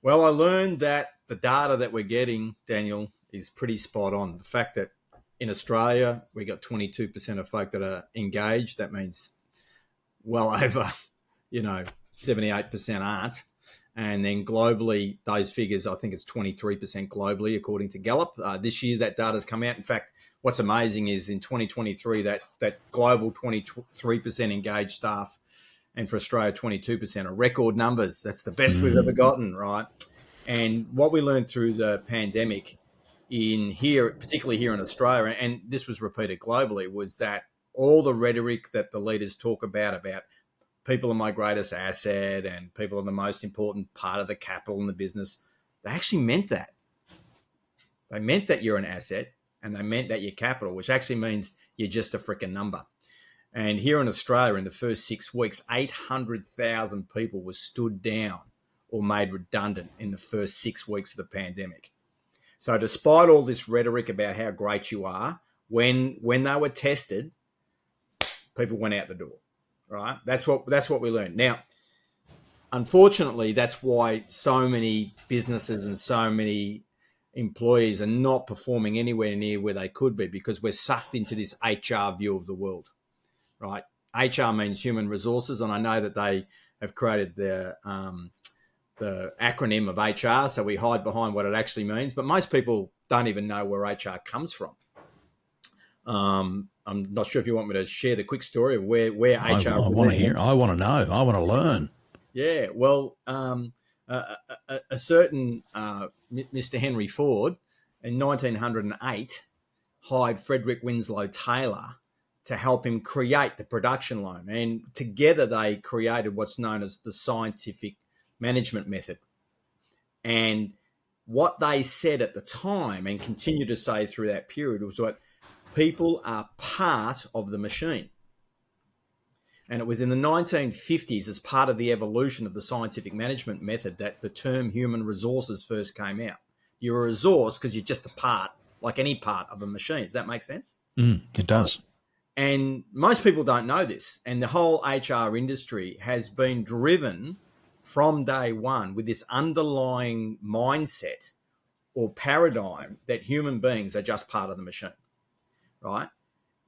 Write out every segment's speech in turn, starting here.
Well, I learned that the data that we're getting, Daniel, is pretty spot on. The fact that in Australia, we got 22% of folk that are engaged. That means well over, 78% aren't. And then globally, those figures, I think it's 23% globally, according to Gallup. This year, that data's come out. In fact, what's amazing is in 2023, that global 23% engaged staff, and for Australia, 22% are record numbers. That's the best we've ever gotten, right? And what we learned through the pandemic in here, particularly here in Australia, and this was repeated globally, was that all the rhetoric that the leaders talk about people are my greatest asset and people are the most important part of the capital in the business, they actually meant that. They meant that you're an asset and they meant that you're capital, which actually means you're just a freaking number. And here in Australia, in the first 6 weeks, 800,000 people were stood down or made redundant in the first 6 weeks of the pandemic. So despite all this rhetoric about how great you are, when they were tested, people went out the door, right? That's what we learned. Now, unfortunately, that's why so many businesses and so many employees are not performing anywhere near where they could be, because we're sucked into this HR view of the world, right? HR means human resources, and I know that they have created the acronym of HR, so we hide behind what it actually means. But most people don't even know where HR comes from. I'm not sure if you want me to share the quick story of where HR. I want to hear. I want to know. I want to learn. Yeah, well, a certain Mr. Henry Ford in 1908 hired Frederick Winslow Taylor to help him create the production line, and together they created what's known as the scientific management method. And what they said at the time, and continue to say through that period, was that people are part of the machine. And it was in the 1950s, as part of the evolution of the scientific management method, that the term human resources first came out. You're a resource because you're just a part, like any part of a machine. Does that make sense? It does. And most people don't know this. And the whole HR industry has been driven from day one with this underlying mindset or paradigm that human beings are just part of the machine, right?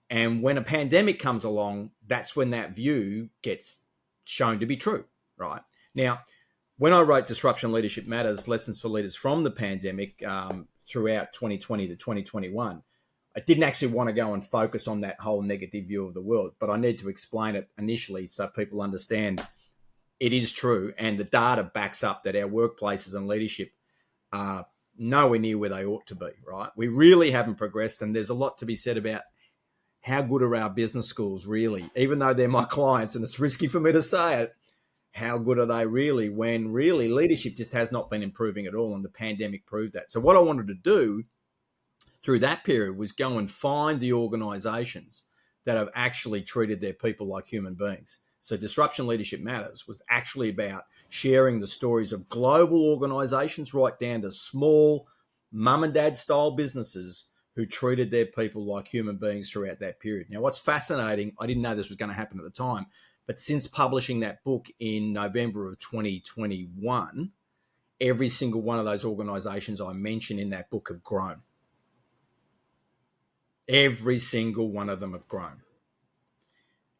And when a pandemic comes along, that's when that view gets shown to be true, right? Now, when I wrote Disruption Leadership Matters, Lessons for Leaders from the Pandemic throughout 2020 to 2021, I didn't actually want to go and focus on that whole negative view of the world, but I need to explain it initially so people understand it is true, and the data backs up that our workplaces and leadership are nowhere near where they ought to be, right? We really haven't progressed, and there's a lot to be said about how good are our business schools really, even though they're my clients, and it's risky for me to say it, how good are they really, when really leadership just has not been improving at all, and the pandemic proved that. So what I wanted to do through that period was go and find the organizations that have actually treated their people like human beings. So Disruption Leadership Matters was actually about sharing the stories of global organizations right down to small mum and dad style businesses who treated their people like human beings throughout that period. Now, what's fascinating, I didn't know this was going to happen at the time, but since publishing that book in November of 2021, every single one of those organizations I mentioned in that book have grown. Every single one of them have grown.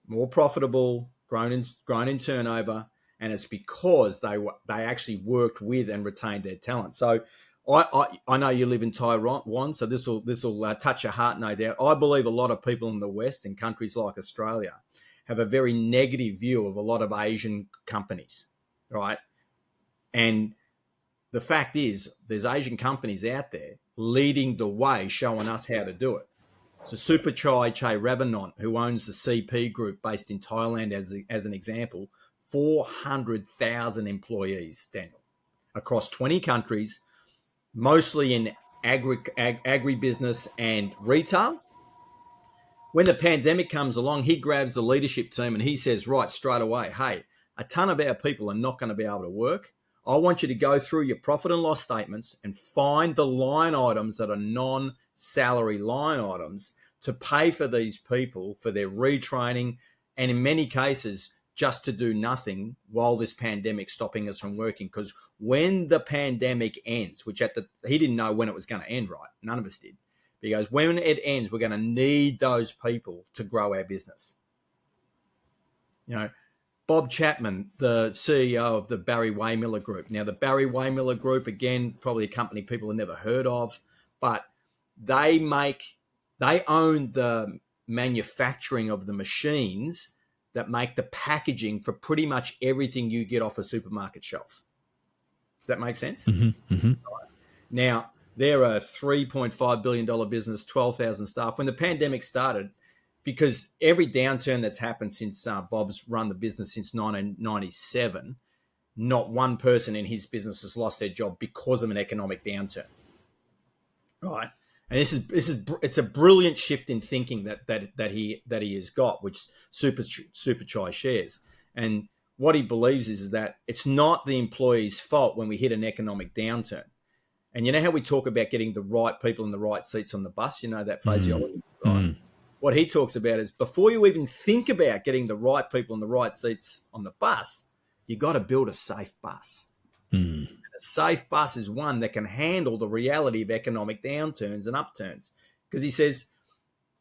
More profitable, grown in turnover, and it's because they actually worked with and retained their talent. So I know you live in Taiwan, so this will touch your heart, no doubt. I believe a lot of people in the West, in countries like Australia, have a very negative view of a lot of Asian companies, right? And the fact is, there's Asian companies out there leading the way, showing us how to do it. So Superchai Ravanont, who owns the CP Group based in Thailand, as an example, 400,000 employees, Daniel, across 20 countries, mostly in agribusiness and retail. When the pandemic comes along, he grabs the leadership team and he says, right, straight away, hey, a ton of our people are not going to be able to work. I want you to go through your profit and loss statements and find the line items that are non-salary line items to pay for these people for their retraining, and in many cases, just to do nothing while this pandemic's stopping us from working. Because when the pandemic ends, which he didn't know when it was going to end, right? None of us did. But he goes, when it ends, we're going to need those people to grow our business. You know, Bob Chapman, the CEO of the Barry Waymiller Group. Now, the Barry Waymiller Group, again, probably a company people have never heard of, but they own the manufacturing of the machines that make the packaging for pretty much everything you get off a supermarket shelf. Does that make sense? Mm-hmm, mm-hmm. Now, they're a $3.5 billion business, 12,000 staff. When the pandemic started, because every downturn that's happened since Bob's run the business since 1997, not one person in his business has lost their job because of an economic downturn. Right. And it's a brilliant shift in thinking that he has got, which Supercharge shares. And what he believes is that it's not the employee's fault when we hit an economic downturn. And you know how we talk about getting the right people in the right seats on the bus? You know that phraseology, right? What he talks about is before you even think about getting the right people in the right seats on the bus, you got to build a safe bus. A safe bus is one that can handle the reality of economic downturns and upturns. Because he says,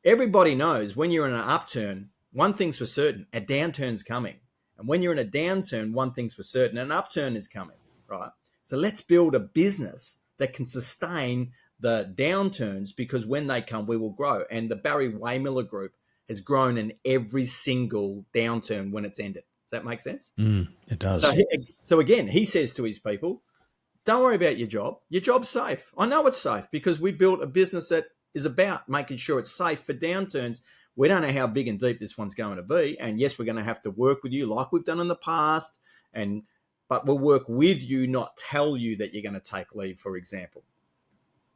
everybody knows when you're in an upturn, one thing's for certain, a downturn's coming. And when you're in a downturn, one thing's for certain, an upturn is coming, right? So let's build a business that can sustain the downturns, because when they come, we will grow. And the Barry Waymiller Group has grown in every single downturn when it's ended. Does that make sense? It does. So again, he says to his people, don't worry about your job. Your job's safe. I know it's safe because we built a business that is about making sure it's safe for downturns. We don't know how big and deep this one's going to be. And yes, we're going to have to work with you like we've done in the past. But we'll work with you, not tell you that you're going to take leave, for example.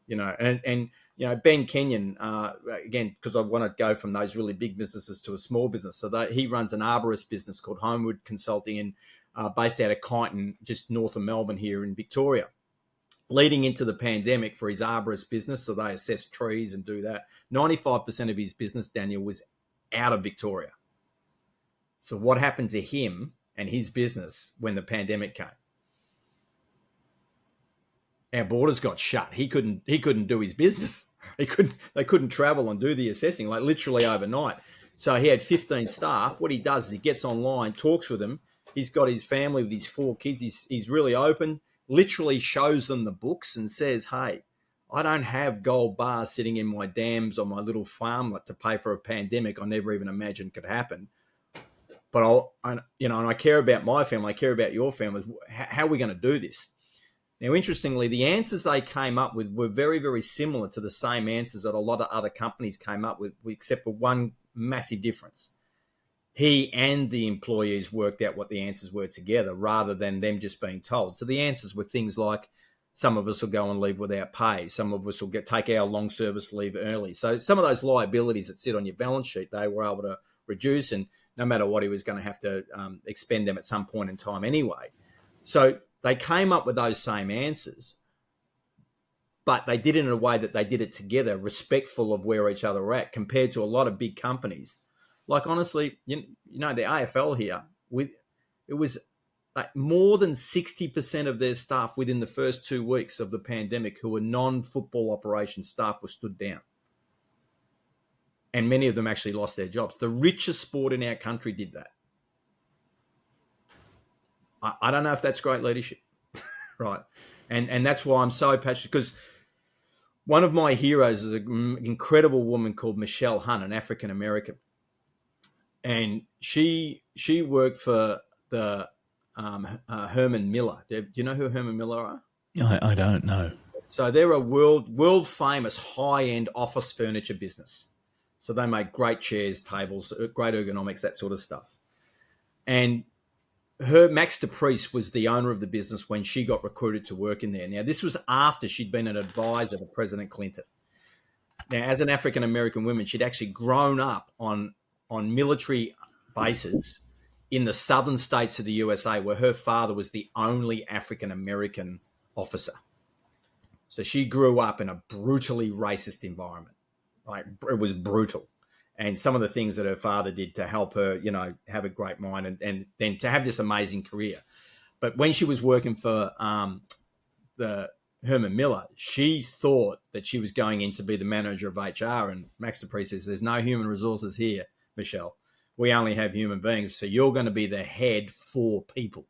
You know, and you know, Ben Kenyon, again, because I want to go from those really big businesses to a small business. So he runs an arborist business called Homewood Consulting, and based out of Kyneton, just north of Melbourne here in Victoria. Leading into the pandemic for his arborist business, so they assess trees and do that. 95% of his business, Daniel, was out of Victoria. So what happened to him and his business when the pandemic came? Our borders got shut. He couldn't do his business. They couldn't travel and do the assessing, like literally overnight. So he had 15 staff. What he does is he gets online, talks with them. He's got his family with his 4 kids. He's really open, literally shows them the books and says, hey, I don't have gold bars sitting in my dams on my little farmlet to pay for a pandemic I never even imagined could happen. But I care about my family. I care about your family. How are we going to do this? Now, interestingly, the answers they came up with were very, very similar to the same answers that a lot of other companies came up with, except for one massive difference. He and the employees worked out what the answers were together rather than them just being told. So the answers were things like some of us will go on leave without pay. Some of us will take our long service leave early. So some of those liabilities that sit on your balance sheet, they were able to reduce, and no matter what, he was going to have to expend them at some point in time anyway. So they came up with those same answers, but they did it in a way that they did it together, respectful of where each other were at, compared to a lot of big companies. Like, honestly, you know, the AFL here, it was like more than 60% of their staff within the first 2 weeks of the pandemic who were non-football operation staff were stood down. And many of them actually lost their jobs. The richest sport in our country did that. I don't know if that's great leadership, right? And that's why I'm so passionate, because one of my heroes is an incredible woman called Michelle Hunt, an African-American. And she worked for the Herman Miller. Do you know who Herman Miller are? I don't know. So they're a world famous high-end office furniture business. So they make great chairs, tables, great ergonomics, that sort of stuff. And Max DePriest was the owner of the business when she got recruited to work in there. Now, this was after she'd been an advisor to President Clinton. Now, as an African-American woman, she'd actually grown up on military bases in the southern states of the USA, where her father was the only African-American officer. So she grew up in a brutally racist environment. Like, it was brutal. and some of the things that her father did to help her, have a great mind and then to have this amazing career. But when she was working for the Herman Miller, she thought that she was going in to be the manager of HR. And Max Dupree says, there's no human resources here, Michelle. We only have human beings. So you're going to be the head for people.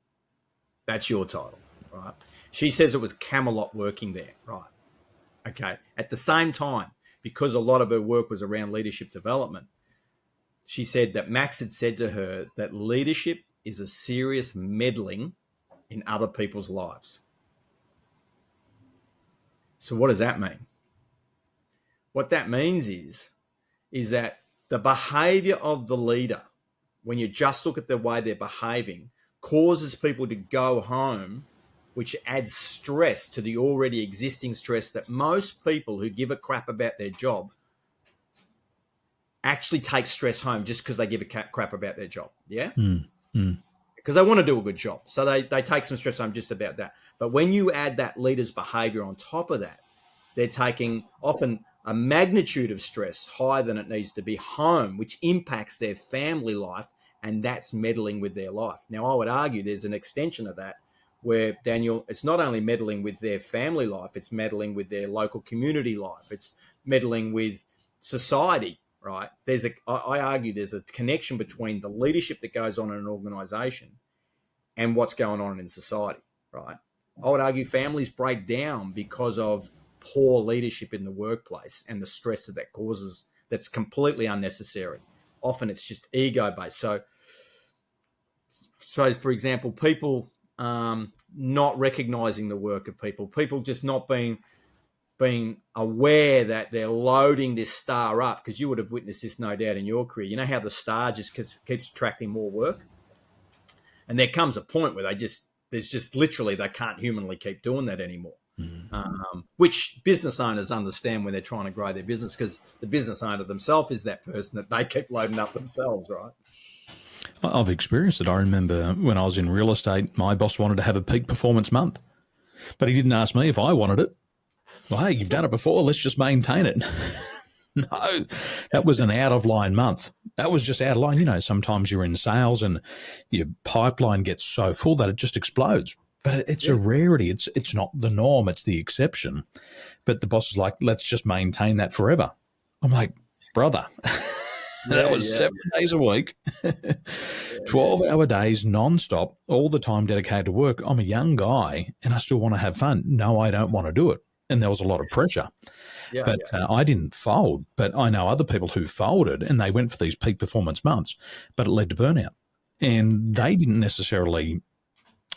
That's your title, right? She says it was Camelot working there, right? Okay. At the same time, because a lot of her work was around leadership development, she said that Max had said to her that leadership is a serious meddling in other people's lives. So what does that mean? What that means is that the behavior of the leader, when you just look at the way they're behaving, causes people to go home, which adds stress to the already existing stress that most people who give a crap about their job actually take stress home just because they give a crap about their job. Yeah? Because they want to do a good job. So they take some stress home just about that. But when you add that leader's behavior on top of that, they're taking often a magnitude of stress higher than it needs to be home, which impacts their family life, and that's meddling with their life. Now, I would argue there's an extension of that where, Daniel, it's not only meddling with their family life, it's meddling with their local community life. It's meddling with society, right? I argue there's a connection between the leadership that goes on in an organization and what's going on in society, right? I would argue families break down because of poor leadership in the workplace and the stress that causes that's completely unnecessary. Often it's just ego-based. So for example, people not recognizing the work of people just not being aware that they're loading this star up, because you would have witnessed this no doubt in your career. You know how the star just keeps attracting more work? And there comes a point where there's just literally they can't humanly keep doing that anymore. Which business owners understand when they're trying to grow their business, because the business owner themselves is that person that they keep loading up themselves, right? I've experienced it. I remember when I was in real estate, my boss wanted to have a peak performance month, but he didn't ask me if I wanted it. Well, hey, you've done it before. Let's just maintain it. No, that was an out-of-line month. That was just out of line. You know, sometimes you're in sales and your pipeline gets so full that it just explodes. But it's a rarity. It's not the norm. It's the exception. But the boss is like, let's just maintain that forever. I'm like, brother, that was 7 days a week, 12-hour days nonstop, all the time dedicated to work. I'm a young guy and I still want to have fun. No, I don't want to do it. And there was a lot of pressure. I didn't fold, but I know other people who folded and they went for these peak performance months, but it led to burnout. And they didn't necessarily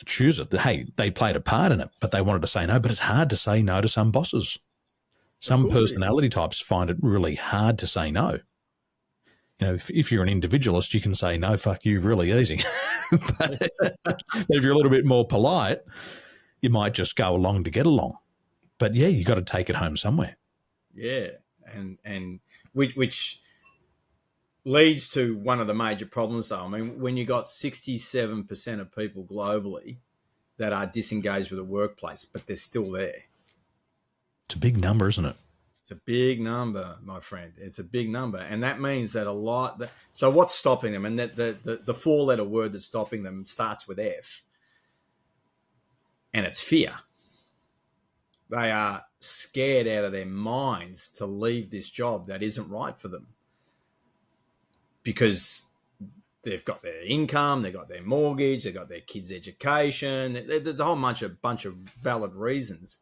choose it. Hey, they played a part in it, but they wanted to say no. But it's hard to say no to some bosses. Some personality types find it really hard to say no. You know, if you're an individualist, you can say no, fuck you, really easy. But if you're a little bit more polite, you might just go along to get along. But yeah, you got to take it home somewhere. Yeah, and which leads to one of the major problems, though. I mean, when you got 67% of people globally that are disengaged with the workplace, but they're still there. It's a big number, isn't it? It's a big number, my friend. It's a big number. And that means that so what's stopping them? And that the four-letter word that's stopping them starts with F. And it's fear. They are scared out of their minds to leave this job that isn't right for them, because they've got their income, they've got their mortgage, they've got their kids' education. There's a whole bunch of valid reasons.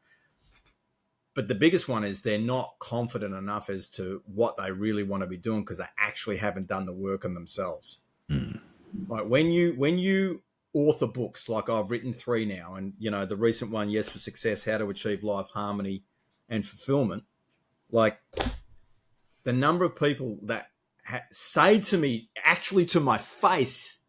But the biggest one is they're not confident enough as to what they really want to be doing, because they actually haven't done the work on themselves. Like when you author books, like I've written 3 now, and you know the recent one, Yes for Success, How to Achieve Life Harmony and Fulfillment, like the number of people that say to me, actually to my face,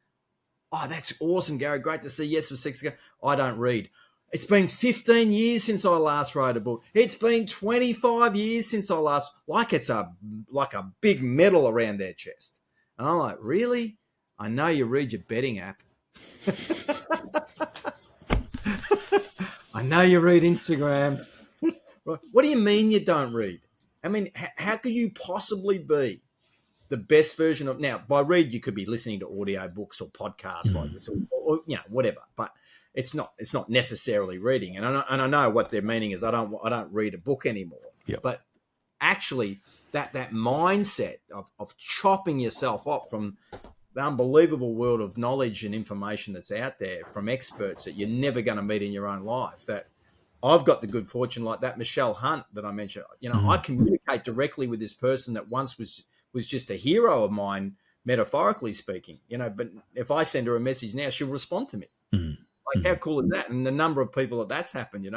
oh, that's awesome, Gary, great to see Yes for Success. I don't read. It's been 15 years since I last wrote a book. It's been 25 years since I last, it's like a big medal around their chest. And I'm like, really? I know you read your betting app. I know you read Instagram. What do you mean you don't read? I mean, how could you possibly be the best version of, now by read you could be listening to audio books or podcasts like this, or whatever, but it's not necessarily reading. And I know what their meaning is. I don't read a book anymore. Yep. But actually that mindset of chopping yourself off from the unbelievable world of knowledge and information that's out there from experts that you're never going to meet in your own life. That I've got the good fortune, like that Michelle Hunt that I mentioned. I communicate directly with this person that once was just a hero of mine, metaphorically speaking. But if I send her a message now, she'll respond to me. Like, how cool is that? And the number of people that's happened.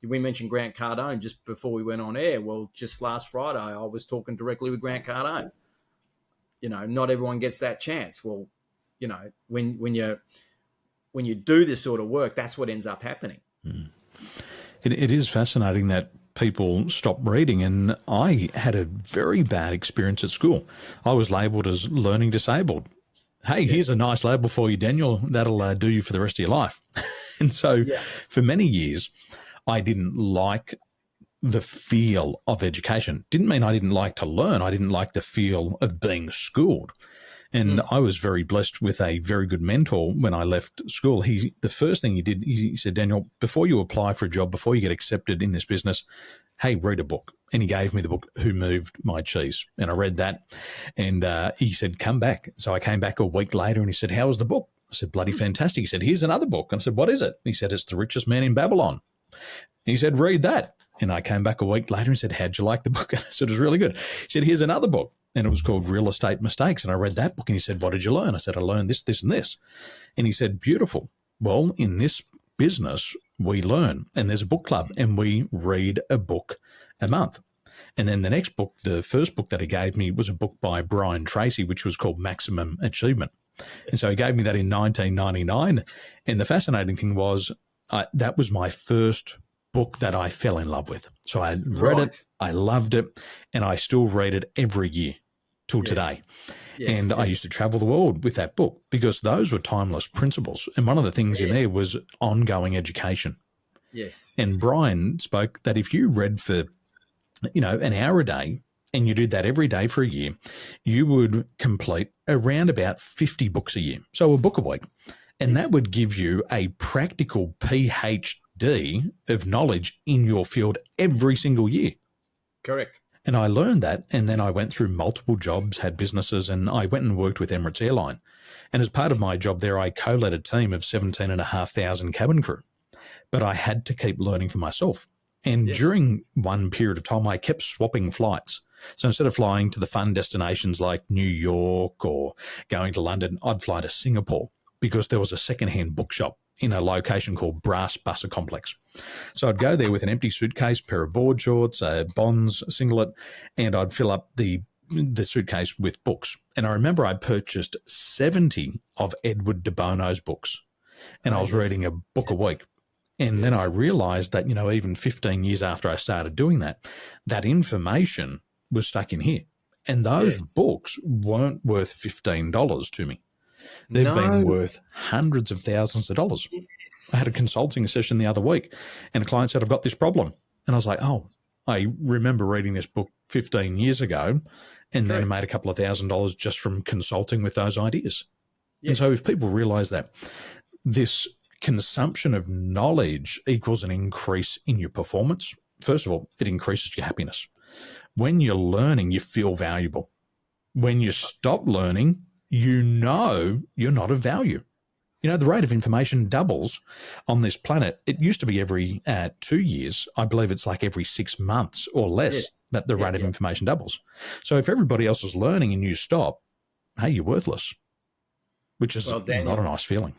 We mentioned Grant Cardone just before we went on air. Well, just last Friday, I was talking directly with Grant Cardone. Not everyone gets that chance. Well, when you do this sort of work, that's what ends up happening. It is fascinating that people stop reading, and I had a very bad experience at school. I was labelled as learning disabled. Hey, here's a nice label for you, Daniel. That'll do you for the rest of your life. And so for many years, I didn't like the feel of education. Didn't mean I didn't like to learn. I didn't like the feel of being schooled. And I was very blessed with a very good mentor when I left school. The first thing he did, he said, Daniel, before you apply for a job, before you get accepted in this business, hey, read a book. And he gave me the book, Who Moved My Cheese? And I read that. And he said, come back. So I came back a week later and he said, how was the book? I said, bloody fantastic. He said, here's another book. And I said, what is it? He said, it's The Richest Man in Babylon. He said, read that. And I came back a week later and said, how'd you like the book? And I said, it was really good. He said, here's another book. And it was called Real Estate Mistakes. And I read that book and he said, what did you learn? I said, I learned this, this, and this. And he said, beautiful. Well, in this business, we learn. And there's a book club and we read a book a month. And then the next book, the first book that he gave me was a book by Brian Tracy, which was called Maximum Achievement. And so he gave me that in 1999. And the fascinating thing was that was my first book that I fell in love with. So I read it, I loved it, and I still read it every year till today. And I used to travel the world with that book because those were timeless principles. And one of the things in there was ongoing education. Yes. And Brian spoke that if you read for, an hour a day and you did that every day for a year, you would complete around about 50 books a year. So a book a week. And that would give you a practical PhD of knowledge in your field every single year. Correct. And I learned that, and then I went through multiple jobs, had businesses, and I went and worked with Emirates Airline. And as part of my job there, I co-led a team of 17,500 cabin crew. But I had to keep learning for myself. And during one period of time, I kept swapping flights. So instead of flying to the fun destinations like New York or going to London, I'd fly to Singapore because there was a secondhand bookshop in a location called Brass Busser Complex. So I'd go there with an empty suitcase, pair of board shorts, a Bonds singlet, and I'd fill up the suitcase with books. And I remember I purchased 70 of Edward de Bono's books, and I was reading a book a week. And then I realized that, even 15 years after I started doing that, that information was stuck in here. And those books weren't worth $15 to me. They've been worth hundreds of thousands of dollars. I had a consulting session the other week and a client said, I've got this problem. And I was like, oh, I remember reading this book 15 years ago and then I made a couple of $1,000s just from consulting with those ideas. And so if people realize that this consumption of knowledge equals an increase in your performance, first of all, it increases your happiness. When you're learning, you feel valuable. When you stop learning, you're not of value. The rate of information doubles on this planet. It used to be every 2 years. I believe it's like every 6 months or less that the rate of information doubles. So if everybody else is learning and you stop, hey, you're worthless, which is not a nice feeling.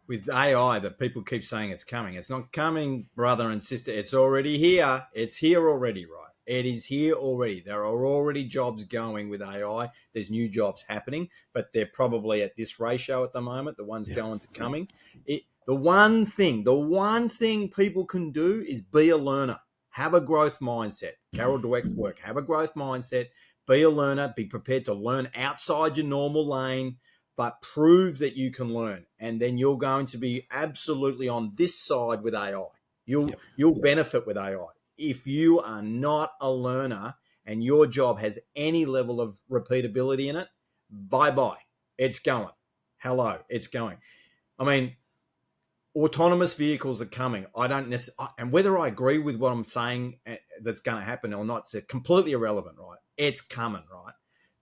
With AI that people keep saying it's coming. It's not coming, brother and sister. It's already here. It's here already, right? It is here already. There are already jobs going with AI. There's new jobs happening, but they're probably at this ratio at the moment, the ones going to coming. The one thing people can do is be a learner. Have a growth mindset. Carol Dweck's work. Have a growth mindset. Be a learner. Be prepared to learn outside your normal lane, but prove that you can learn. And then you're going to be absolutely on this side with AI. You'll benefit with AI. If you are not a learner and your job has any level of repeatability in it, bye-bye. It's going. Hello, it's going. I mean, autonomous vehicles are coming. I don't necessarily, and whether I agree with what I'm saying that's going to happen or not, it's completely irrelevant, right? It's coming, right?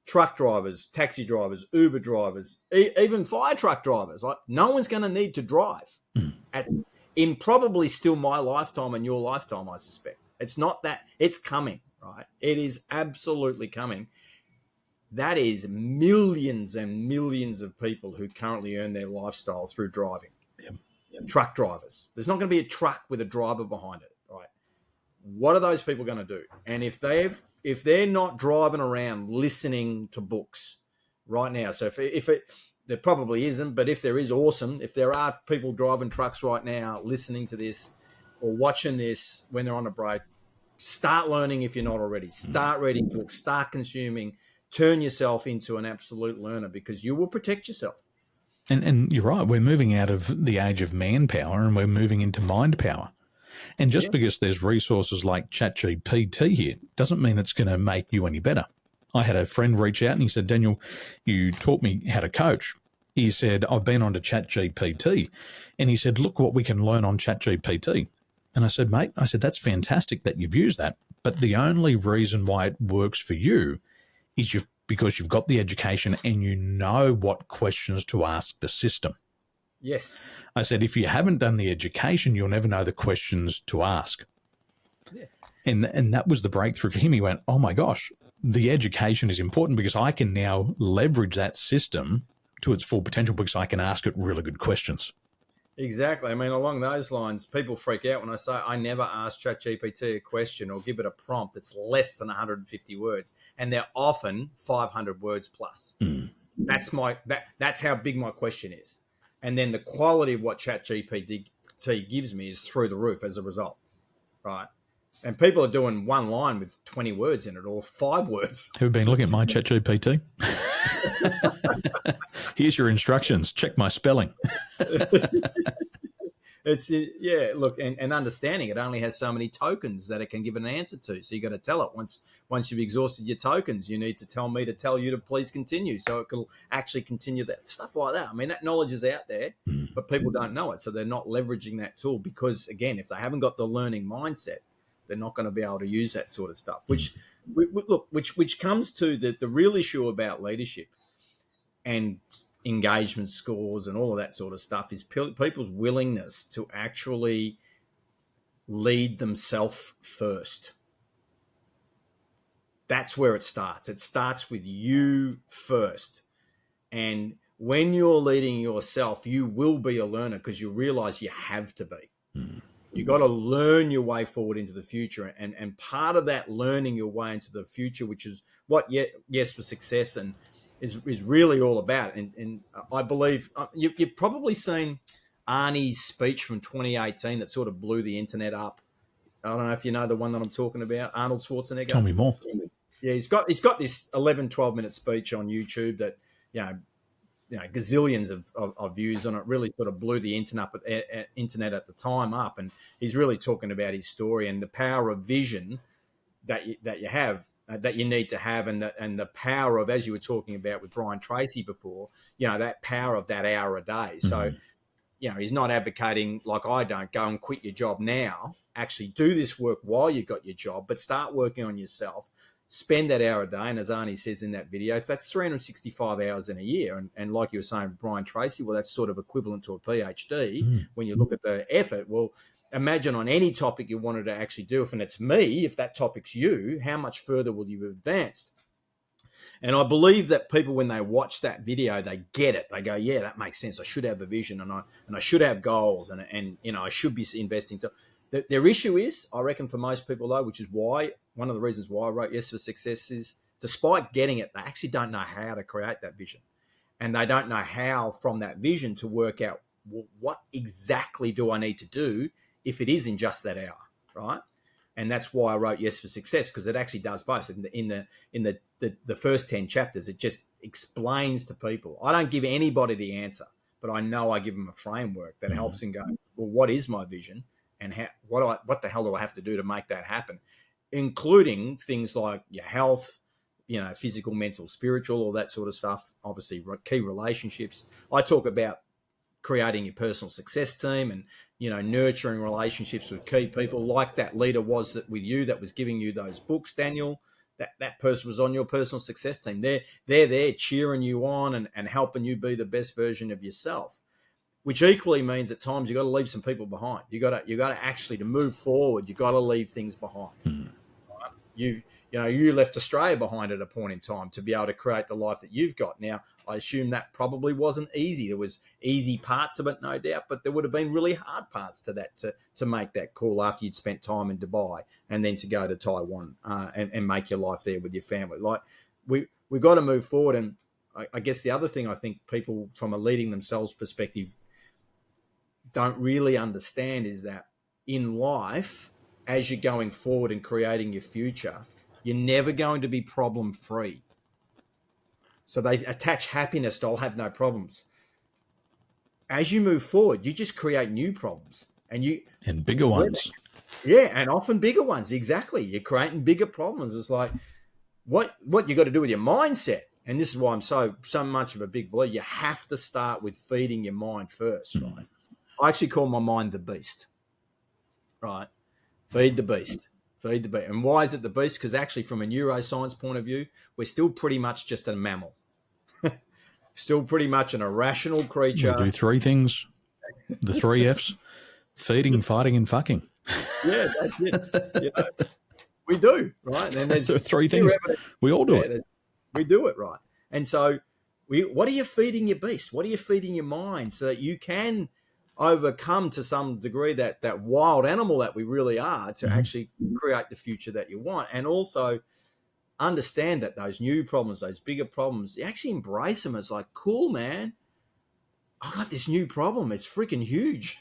Truck drivers, taxi drivers, Uber drivers, even fire truck drivers. Like, no one's going to need to drive in probably still my lifetime and your lifetime, I suspect. It's not that. It's coming, right? It is absolutely coming. That is millions and millions of people who currently earn their lifestyle through driving. Truck drivers. There's not going to be a truck with a driver behind it, right? What are those people going to do? And if they're not driving around listening to books right now, so if there probably isn't, but if there is, awesome. If there are people driving trucks right now listening to this or watching this when they're on a break, start learning if you're not already. Start reading books, start consuming, turn yourself into an absolute learner, because you will protect yourself. And you're right. We're moving out of the age of manpower and we're moving into mind power. And just because there's resources like ChatGPT here doesn't mean it's going to make you any better. I had a friend reach out and he said, Daniel, you taught me how to coach. He said, I've been on to ChatGPT. And he said, look what we can learn on ChatGPT. And I said, mate, that's fantastic that you've used that. But the only reason why it works for you is because you've got the education and you know what questions to ask the system. Yes. I said, if you haven't done the education, you'll never know the questions to ask. Yeah. And that was the breakthrough for him. He went, oh my gosh, the education is important because I can now leverage that system to its full potential because I can ask it really good questions. Exactly. I mean, along those lines, people freak out when I say I never ask ChatGPT a question or give it a prompt that's less than 150 words, and they're often 500 words plus. That's how big my question is, and then the quality of what ChatGPT gives me is through the roof as a result, right? And people are doing one line with 20 words in it or 5 words. Who've been looking at my ChatGPT? Here's your instructions. Check my spelling. Look, and understanding it only has so many tokens that it can give an answer to. So you got to tell it once you've exhausted your tokens, you need to tell me to tell you to please continue. So it will actually continue that stuff like that. I mean, that knowledge is out there, but people don't know it. So they're not leveraging that tool because, again, if they haven't got the learning mindset, they're not going to be able to use that sort of stuff, which comes to the real issue about leadership and engagement scores and all of that sort of stuff is people's willingness to actually lead themselves first. That's where it starts. It starts with you first. And when you're leading yourself, you will be a learner because you realize you have to be. You got to learn your way forward into the future. And part of that learning your way into the future, which is what Yes for Success and is really all about. And I believe you've probably seen Arnie's speech from 2018 that sort of blew the internet up. I don't know if you know the one that I'm talking about, Arnold Schwarzenegger. Tell me more. Yeah, he's got this 11, 12-minute speech on YouTube that, gazillions of views on it, really sort of blew the internet at the time up. And he's really talking about his story and the power of vision that you have, that you need to have, and the power of, as you were talking about with Brian Tracy before, that power of that hour a day. So, he's not advocating, like I don't, go and quit your job now. Actually do this work while you've got your job, but start working on yourself. Spend that hour a day. And as Arnie says in that video, that's 365 hours in a year. And like you were saying, Brian Tracy, well, that's sort of equivalent to a PhD when you look at the effort. Well, imagine on any topic you wanted to actually do, if it's me, if that topic's you, how much further will you have advanced? And I believe that people, when they watch that video, they get it. They go, yeah, that makes sense. I should have a vision and I should have goals and I should be investing. Their issue is, I reckon for most people though, which is why, one of the reasons why I wrote Yes for Success is, despite getting it, they actually don't know how to create that vision. And they don't know how from that vision to work out, well, what exactly do I need to do if it is in just that hour, right? And that's why I wrote Yes for Success, because it actually does both. In the first 10 chapters, it just explains to people. I don't give anybody the answer, but I know I give them a framework that helps them go, well, what is my vision, and what the hell do I have to do to make that happen? including things like your health, physical, mental, spiritual, all that sort of stuff. Obviously, key relationships. I talk about creating your personal success team and, nurturing relationships with key people like that leader was that with you that was giving you those books, Daniel. That person was on your personal success team. They're there cheering you on and helping you be the best version of yourself, which equally means at times you got to leave some people behind. You got to actually, to move forward, you got to leave things behind. You left Australia behind at a point in time to be able to create the life that you've got now. I assume that probably wasn't easy. There was easy parts of it, no doubt, but there would have been really hard parts to that to make that call after you'd spent time in Dubai and then to go to Taiwan and make your life there with your family. Like we got to move forward. And I guess the other thing I think people from a leading themselves perspective don't really understand is that in life, as you're going forward and creating your future, you're never going to be problem free. So they attach happiness to I'll have no problems. As you move forward, you just create new problems and bigger ones. Yeah, and often bigger ones. Exactly. You're creating bigger problems. It's like what you got to do with your mindset. And this is why I'm so much of a big believer. You have to start with feeding your mind first, right? I actually call my mind the beast. Right? Feed the beast. Feed the beast. And why is it the beast? Because actually, from a neuroscience point of view, we're still pretty much just a mammal. Still pretty much an irrational creature. We do three things, the three Fs: feeding, fighting, and fucking. Yeah, that's it. We do, right? And there's three things. We all do it. We do it, right? And so, what are you feeding your beast? What are you feeding your mind so that you can overcome to some degree that wild animal that we really are to actually create the future that you want, and also understand that those new problems, those bigger problems, you actually embrace them as like, cool, man, I got this new problem. It's freaking huge.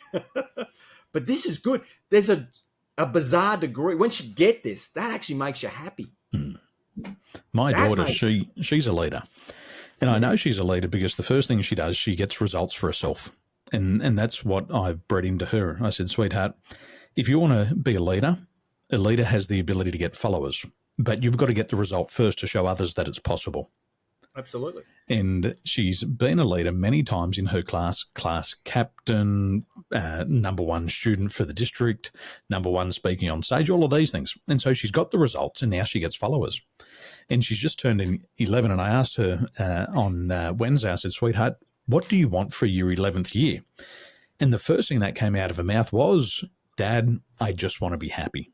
But this is good. There's a bizarre degree. Once you get this, that actually makes you happy. My daughter, she's a leader. And I know she's a leader because the first thing she does, she gets results for herself. And that's what I've bred into her. I said, sweetheart, if you want to be a leader has the ability to get followers. But you've got to get the result first to show others that it's possible. Absolutely. And she's been a leader many times in her class captain, number one student for the district, number one speaking on stage, all of these things. And so she's got the results and now she gets followers. And she's just turned in 11. And I asked her on Wednesday, I said, sweetheart, what do you want for your 11th year? And the first thing that came out of her mouth was, Dad, I just want to be happy.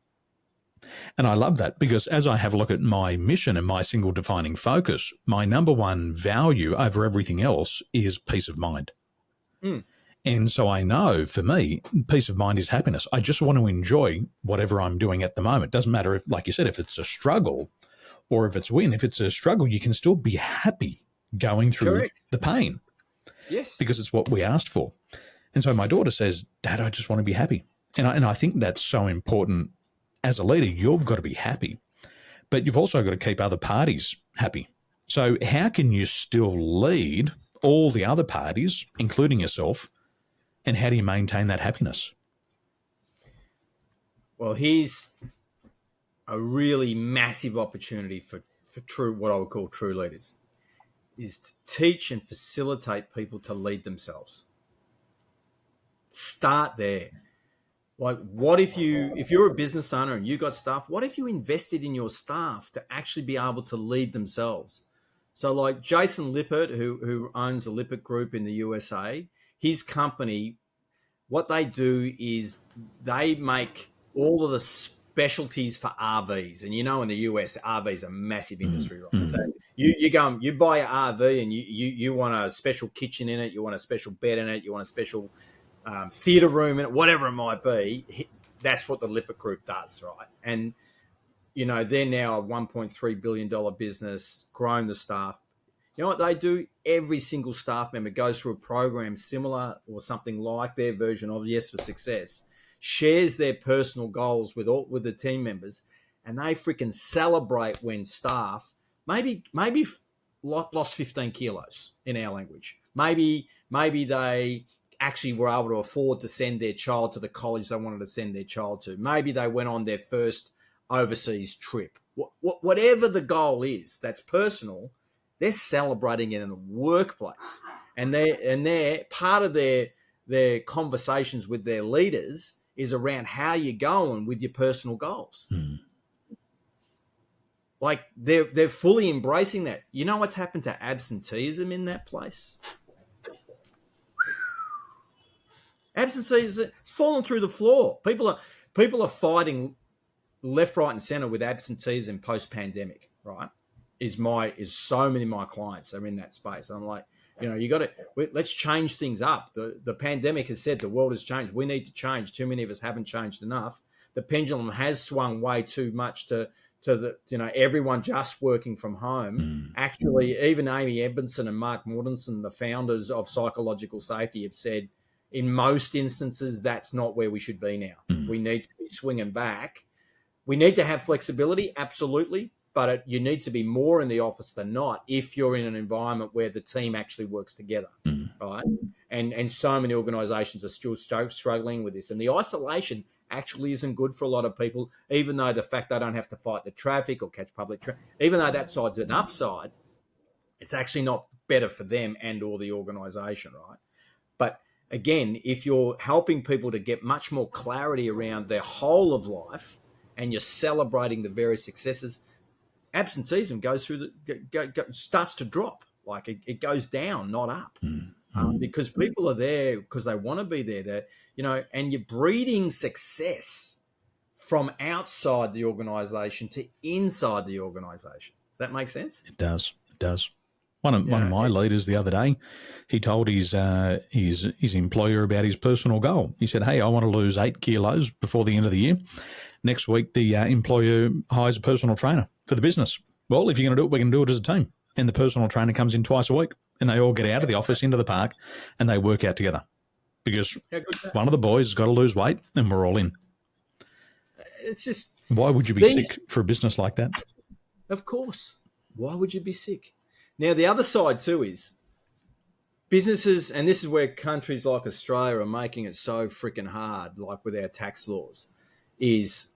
And I love that because as I have a look at my mission and my single defining focus, my number one value over everything else is peace of mind. And so I know for me, peace of mind is happiness. I just want to enjoy whatever I'm doing at the moment. Doesn't matter if, like you said, if it's a struggle or if it's win. If it's a struggle, you can still be happy going through the pain. Yes. Because it's what we asked for. And so my daughter says, Dad, I just want to be happy. And I think that's so important. As a leader, you've got to be happy, but you've also got to keep other parties happy. So how can you still lead all the other parties, including yourself, and how do you maintain that happiness? Well, here's a really massive opportunity for true, what I would call true leaders, is to teach and facilitate people to lead themselves. Start there. Like, what if you're a business owner and you got staff, what if you invested in your staff to actually be able to lead themselves? So like Jason Lippert, who owns the Lippert Group in the USA, his company, what they do is they make all of the specialties for RVs. And in the US, RVs are a massive industry, right? So you go, you buy an RV and you want a special kitchen in it, you want a special bed in it, you want a special theatre room in it, whatever it might be. That's what the Lippert Group does, right? And, they're now a $1.3 billion business, grown the staff. You know what they do? Every single staff member goes through a program similar or something like their version of Yes for Success, shares their personal goals with the team members, and they freaking celebrate when staff maybe lost 15 kilos in our language. Maybe they actually were able to afford to send their child to the college they wanted to send their child to. Maybe they went on their first overseas trip, whatever the goal is that's personal, they're celebrating it in the workplace. And they're part of their conversations with their leaders is around how you're going with your personal goals. Like they're fully embracing that. You know what's happened to absenteeism in that place? Absenteeism has fallen through the floor. People are fighting left, right, and centre with absenteeism post-pandemic. Right? Is so many of my clients are in that space. I'm like, let's change things up. The pandemic has said the world has changed. We need to change. Too many of us haven't changed enough. The pendulum has swung way too much to the everyone just working from home. Actually, even Amy Edmondson and Mark Mortensen, the founders of Psychological Safety, have said in most instances that's not where we should be now. We need to be swinging back. We need to have flexibility, absolutely, but you need to be more in the office than not if you're in an environment where the team actually works together, right? And so many organisations are still struggling with this. And the isolation actually isn't good for a lot of people, even though the fact they don't have to fight the traffic or catch public traffic, even though that side's an upside, it's actually not better for them and or the organisation, right? But again, if you're helping people to get much more clarity around their whole of life and you're celebrating the various successes, absenteeism goes through starts to drop. Like it goes down, not up, because people are there because they want to be there. And you're breeding success from outside the organisation to inside the organisation. Does that make sense? It does. It does. One of my leaders the other day, he told his employer about his personal goal. He said, "Hey, I want to lose 8 kilos before the end of the year." Next week, the employer hires a personal trainer for the business. Well, if you're going to do it, we're going to do it as a team. And the personal trainer comes in twice a week, and they all get out of the office into the park, and they work out together. Because one of the boys has got to lose weight, and we're all in. It's just... Why would you be sick for a business like that? Of course. Why would you be sick? Now, the other side too is businesses, and this is where countries like Australia are making it so freaking hard, like with our tax laws, is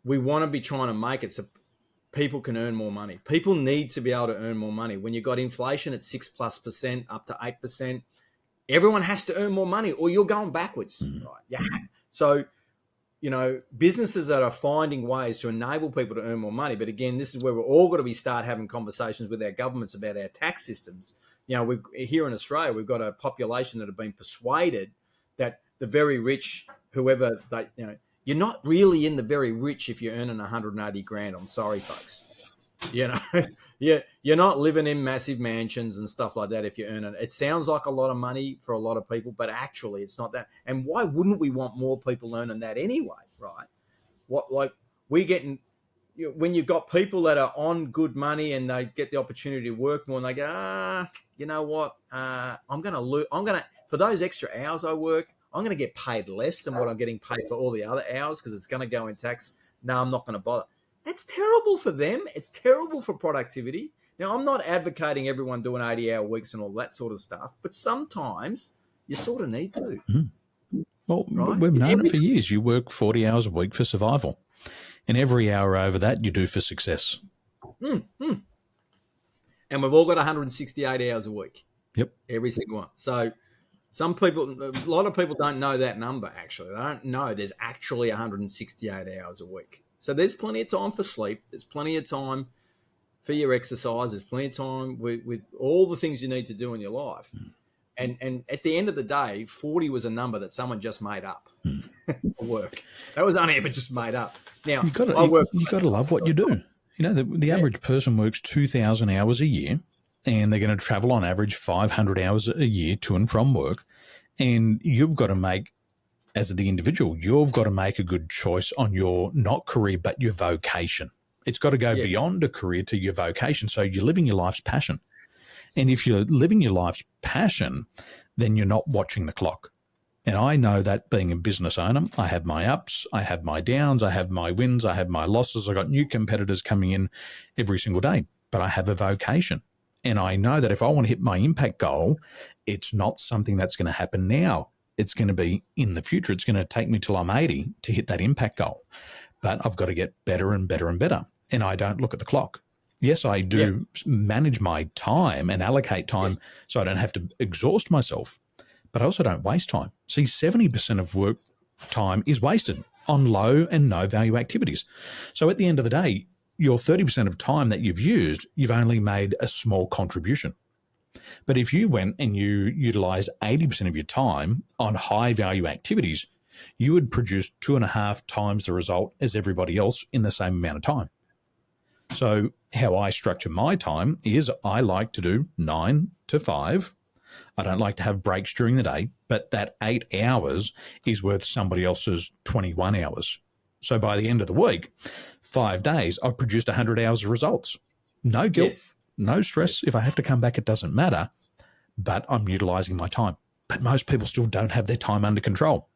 we want to be trying to make it so people can earn more money. People need to be able to earn more money. When you've got inflation at 6+% up to 8%, everyone has to earn more money or you're going backwards. Right? Yeah. So, businesses that are finding ways to enable people to earn more money. But again, this is where we're all got to start having conversations with our governments about our tax systems. Here in Australia, we've got a population that have been persuaded that the very rich, whoever they, you're not really in the very rich if you're earning 180 grand. I'm sorry, folks. You're not living in massive mansions and stuff like that if you're earning. It sounds like a lot of money for a lot of people, but actually it's not that. And why wouldn't we want more people earning that anyway, right? When you've got people that are on good money and they get the opportunity to work more and they go, you know what? For those extra hours I work, I'm going to get paid less than what I'm getting paid for all the other hours because it's going to go in tax. No, I'm not going to bother. That's terrible for them. It's terrible for productivity. Now, I'm not advocating everyone doing 80-hour weeks and all that sort of stuff, but sometimes you sort of need to. Well, right? We've known it for years. You work 40 hours a week for survival, and every hour over that you do for success. And we've all got 168 hours a week. Yep. Every single one. So a lot of people don't know that number, actually. They don't know there's actually 168 hours a week. So there's plenty of time for sleep. There's plenty of time for your exercise. There's plenty of time with all the things you need to do in your life. And at the end of the day, 40 was a number that someone just made up for work. That was only ever just made up. Now, you've got to love what you do. The average person works 2,000 hours a year, and they're going to travel on average 500 hours a year to and from work. And you've got to make, as the individual, you've got to make a good choice on your not career, but your vocation. It's got to go beyond a career to your vocation. So you're living your life's passion. And if you're living your life's passion, then you're not watching the clock. And I know that being a business owner, I have my ups, I have my downs, I have my wins, I have my losses. I've got new competitors coming in every single day, but I have a vocation. And I know that if I want to hit my impact goal, it's not something that's going to happen now. It's going to be in the future. It's going to take me till I'm 80 to hit that impact goal. but I've got to get better and better and better. And I don't look at the clock. Yes, I Yeah. do manage my time and allocate time so I don't have to exhaust myself, but I also don't waste time. See, 70% of work time is wasted on low and no value activities. So at the end of the day, your 30% of time that you've used, you've only made a small contribution. But if you went and you utilized 80% of your time on high value activities, you would produce 2.5 times the result as everybody else in the same amount of time. So how I structure my time is I like to do 9 to 5. I don't like to have breaks during the day, but that 8 hours is worth somebody else's 21 hours. So by the end of the week, 5 days, I've produced 100 hours of results. No guilt, no stress. If I have to come back, it doesn't matter, but I'm utilizing my time. But most people still don't have their time under control.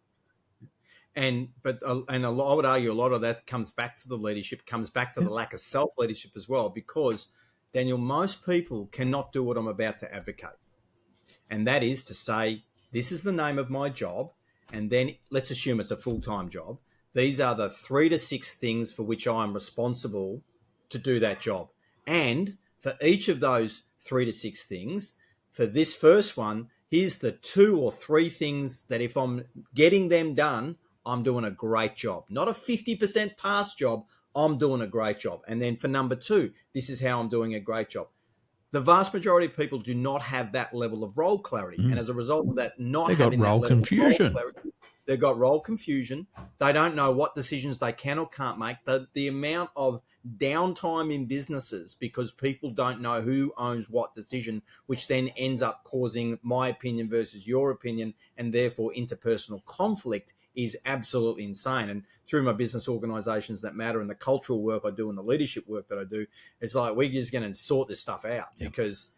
I would argue a lot of that comes back to the leadership, comes back to the lack of self-leadership as well, because, Daniel, most people cannot do what I'm about to advocate. And that is to say, this is the name of my job, and then let's assume it's a full-time job. These are the 3 to 6 things for which I am responsible to do that job. And for each of those 3 to 6 things, for this first one, here's the 2 or 3 things that if I'm getting them done, I'm doing a great job. Not a 50% pass job, I'm doing a great job. And then for number 2, this is how I'm doing a great job. The vast majority of people do not have that level of role clarity. And as a result of that, not having that level of role clarity, they've got role confusion. They don't know what decisions they can or can't make. The amount of downtime in businesses because people don't know who owns what decision, which then ends up causing my opinion versus your opinion and therefore interpersonal conflict, is absolutely insane. And through my business organizations that matter and the cultural work I do and the leadership work that I do, it's like we're just going to sort this stuff out because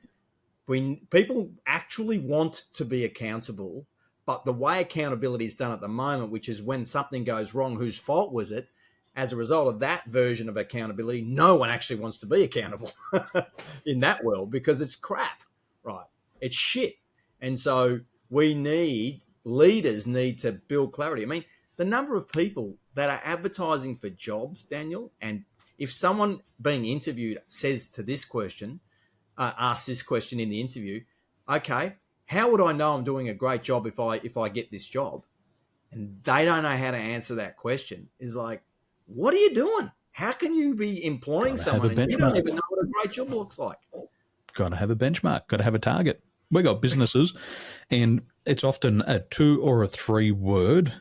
people actually want to be accountable, but the way accountability is done at the moment, which is when something goes wrong, whose fault was it? As a result of that version of accountability, no one actually wants to be accountable in that world because it's crap, right? It's shit. And so leaders need to build clarity. I mean, the number of people that are advertising for jobs, Daniel, and if someone being interviewed says to this question, asks this question in the interview, okay, how would I know I'm doing a great job if I get this job? And they don't know how to answer that question. Is like, what are you doing? How can you be employing someone and you don't even know what a great job looks like? Got to have a benchmark, got to have a target. We got businesses, and it's often a 2 or a 3 word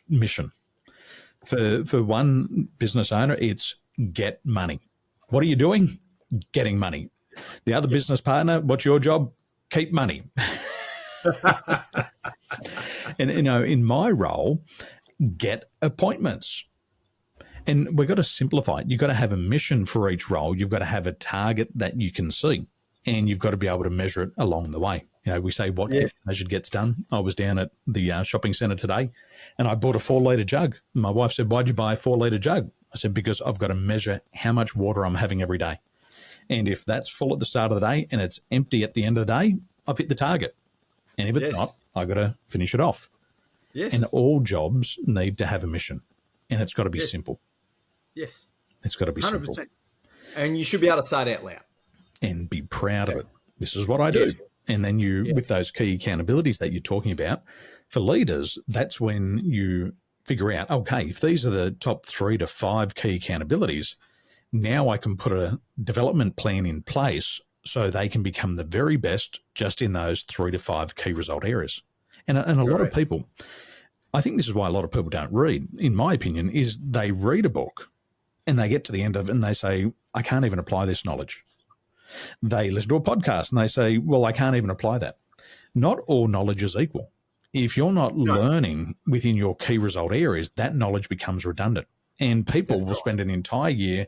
mission. For one business owner, it's get money. What are you doing? Getting money. The other business partner, what's your job? Keep money. And, in my role, get appointments. And we've got to simplify it. You've got to have a mission for each role. You've got to have a target that you can see, and you've got to be able to measure it along the way. We say what gets measured gets done. I was down at the shopping centre today, and I bought a 4-litre jug. My wife said, "Why'd you buy a 4-litre jug?" I said, "Because I've got to measure how much water I'm having every day. And if that's full at the start of the day and it's empty at the end of the day, I've hit the target. And if it's not, I've got to finish it off." Yes. And all jobs need to have a mission, and it's got to be simple. Yes. It's got to be 100%. Simple. And you should be able to say it out loud. And be proud of it. This is what I do. And then with those key accountabilities that you're talking about, for leaders, that's when you figure out, okay, if these are the top 3 to 5 key accountabilities, now I can put a development plan in place so they can become the very best just in those 3 to 5 key result areas. And a lot of people, I think this is why a lot of people don't read, in my opinion, is they read a book and they get to the end of it and they say, I can't even apply this knowledge. They listen to a podcast and they say, well, I can't even apply that. Not all knowledge is equal. If you're not learning within your key result areas, that knowledge becomes redundant. And people will spend an entire year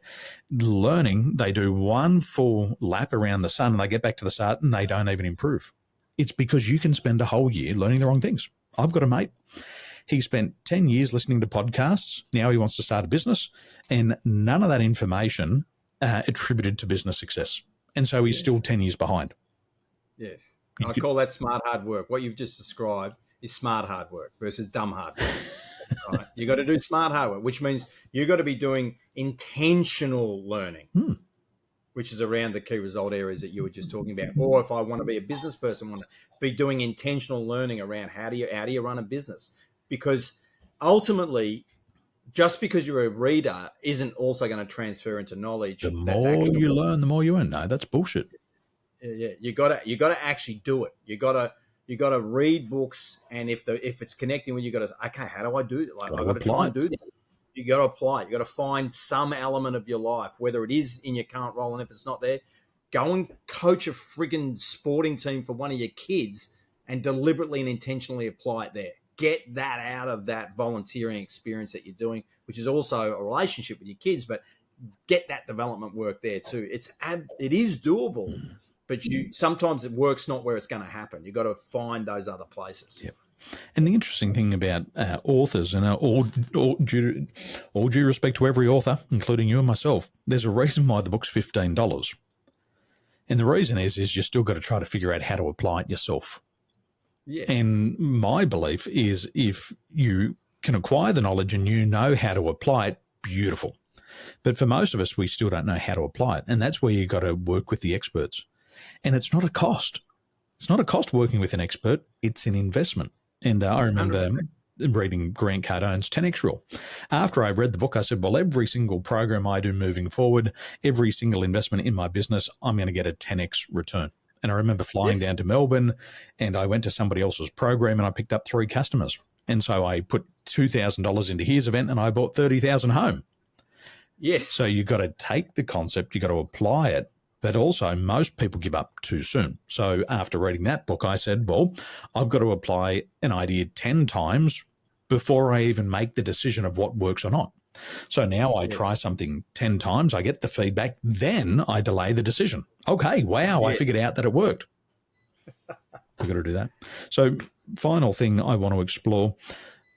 learning. They do one full lap around the sun and they get back to the start and they don't even improve. It's because you can spend a whole year learning the wrong things. I've got a mate. He spent 10 years listening to podcasts. Now he wants to start a business, and none of that information attributed to business success. And so he's still 10 years behind. Yes. I call that smart hard work. What you've just described is smart hard work versus dumb hard work. right? You got to do smart hardware, which means you got to be doing intentional learning, which is around the key result areas that you were just talking about. Or if I want to be a business person, want to be doing intentional learning around how do you run a business, because ultimately, just because you're a reader isn't also going to transfer into The knowledge that's more you actionable. learn, the more you earn. No, that's bullshit. Yeah, you gotta actually do it. You gotta read books, and if it's connecting with you, got to okay, how do I do it? Like Got I to got to try apply and it. do this. You got to apply it. You got to find some element of your life, whether it is in your current role, and if it's not there, go and coach a friggin' sporting team for one of your kids, and deliberately and intentionally apply it there. Get that out of that volunteering experience that you're doing, which is also a relationship with your kids, but get that development work there too. It is doable, but you sometimes it works not where it's going to happen. You got to find those other places. Yep. And the interesting thing about authors, and all due respect to every author, including you and myself, there's a reason why the book's $15. And the reason is you still got to try to figure out how to apply it yourself. Yes. And my belief is if you can acquire the knowledge and you know how to apply it, beautiful. But for most of us, we still don't know how to apply it. And that's where you got to work with the experts. And it's not a cost. It's not a cost working with an expert. It's an investment. And I remember 100%. reading Grant Cardone's 10X rule. After I read the book, I said, well, every single program I do moving forward, every single investment in my business, I'm going to get a 10X return. And I remember flying Yes. down to Melbourne, and I went to somebody else's program and I picked up 3 customers. And so I put $2,000 into his event and I bought 30,000 home. So Yes. you got to take the concept, you got to apply it, but also most people give up too soon. So after reading that book, I said, well, I've got to apply an idea 10 times before I even make the decision of what works or not. So now I try Yes. something 10 times, I get the feedback, then I delay the decision. Okay, wow, I Yes. figured out that it worked. We've got to do that. So final thing I want to explore,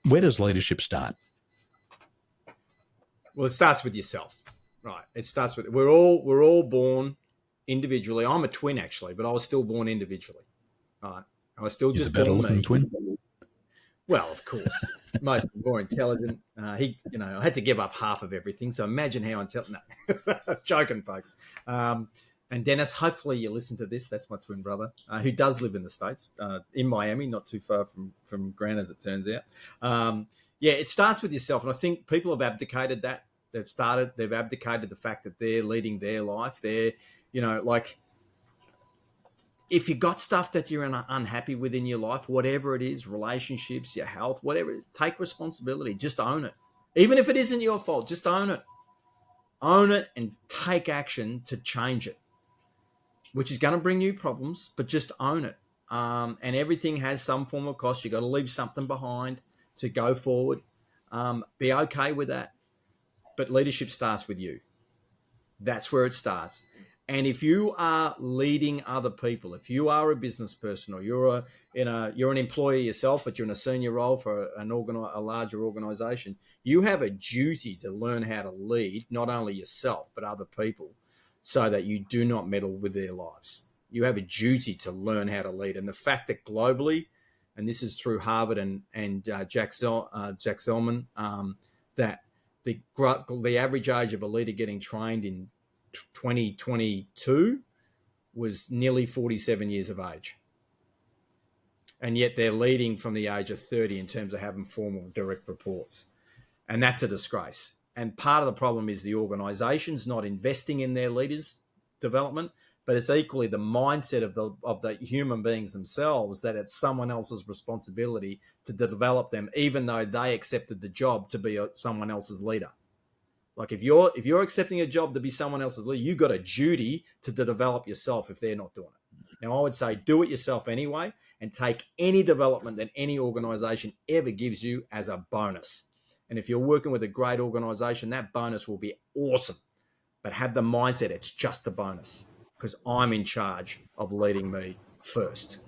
where does leadership start? Well, it starts with yourself, right? It starts with we're all born individually. I'm a twin actually, but I was still born individually. Right? I was still You're the just better born looking me. twin. Well, of course, most more intelligent. I had to give up half of everything. So imagine how intelligent. No, joking, folks. And Dennis, hopefully you listen to this. That's my twin brother, who does live in the States, in Miami, not too far from Grant, as it turns out. Yeah, it starts with yourself, and I think people have abdicated that. They've abdicated the fact that they're leading their life. They're, like if you got stuff that you're unhappy with in your life, whatever it is, relationships, your health, whatever, take responsibility. Just own it. Even if it isn't your fault, just own it. Own it and take action to change it, which is going to bring you problems, but just own it. And everything has some form of cost. You got to leave something behind to go forward. Be okay with that. But leadership starts with you. That's where it starts. And if you are leading other people, if you are a business person or you're an employee yourself, but you're in a senior role for a larger organization, you have a duty to learn how to lead not only yourself but other people, so that you do not meddle with their lives. You have a duty to learn how to lead, and the fact that globally, and this is through Harvard and Jack Selman, that the average age of a leader getting trained in 2022 was nearly 47 years of age. And yet they're leading from the age of 30 in terms of having formal direct reports. And that's a disgrace. And part of the problem is the organization's not investing in their leaders' development, but it's equally the mindset of the human beings themselves that it's someone else's responsibility to develop them, even though they accepted the job to be someone else's leader. Like if you're accepting a job to be someone else's leader, you got a duty to develop yourself if they're not doing it. Now, I would say do it yourself anyway, and take any development that any organization ever gives you as a bonus. And if you're working with a great organization, that bonus will be awesome. But have the mindset it's just a bonus because I'm in charge of leading me first.